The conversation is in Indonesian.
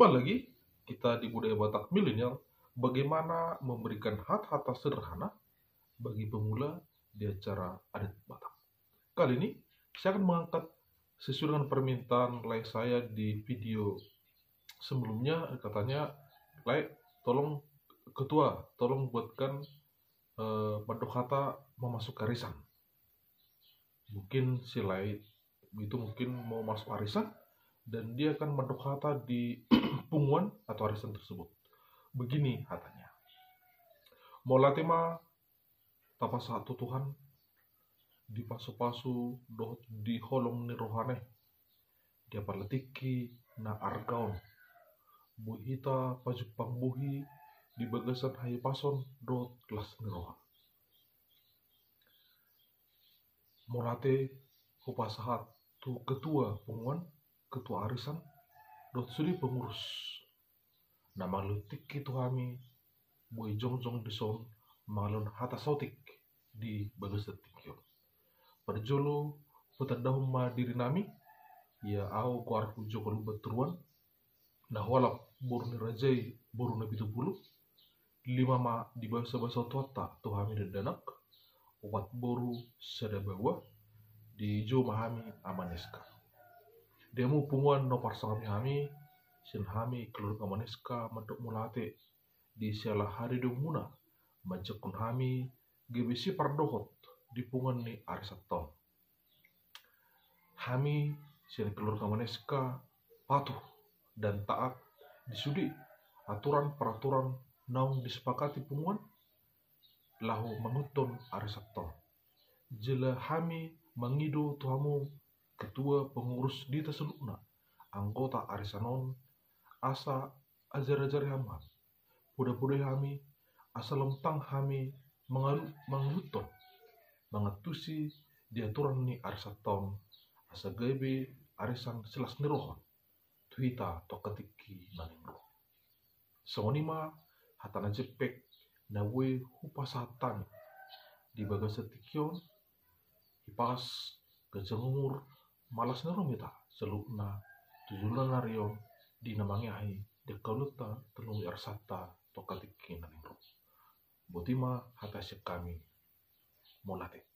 Kembali lagi kita di budaya Batak milenial, bagaimana memberikan hat-hata sederhana bagi pemula di acara adat Batak. Kali ini saya akan mengangkat sesuai dengan permintaan Lai saya di video sebelumnya. Katanya, Lai, tolong ketua, tolong buatkan Bandok Hata memasuk arisan. Mungkin si Lai itu mau masuk arisan, dan dia akan Bandok Hata di punguan atau arisan tersebut. Begini hatanya. Mola tema tapa satu Tuhan di pasu-pasu doh di holong ni rohane dia paletiki na argaon buhita pajuk pangbuhi di bagasan hai pason dot kelas ni roha molate hupasahat tu ketua punguan, ketua arisan dot suri pengurus na malutik itu kami bui jongjong dison malun hata sautik di bagasan tikyo perjolo petadahum ma diri nami ya au kuar pujo kalau betruan nah walap boru ni rajai boru na bitu bulu lima ma di bahasa tuata tu kami dan danak obat boru sada bawah di jo mahami amaneska demo punguan no parsangami kami sin kami keluar amaneska madok mulate di salah hari muna majakun kami gebesi pardohot di pungan ni arisaton kami sin keluar amaneska patuh dan taat disudi aturan peraturan naung disepakati punguan lahu menguton arisaton jela kami mengido tuamu ketua pengurus di taselukna anggota arisanon asa ajar-ajar hamam puda-puda kami asa lempang kami menguton mengatusi di aturan ni arisaton asa gebe arisan selas nirohon tuita to ketiki nanimro sonima hatana jepek na we hupasatan di bagasatikyon ipas kejengur malas neromita selukna tujulan narion di namangyai de kaluta telung arsata to ketiki nanimro botima hatasik kami molate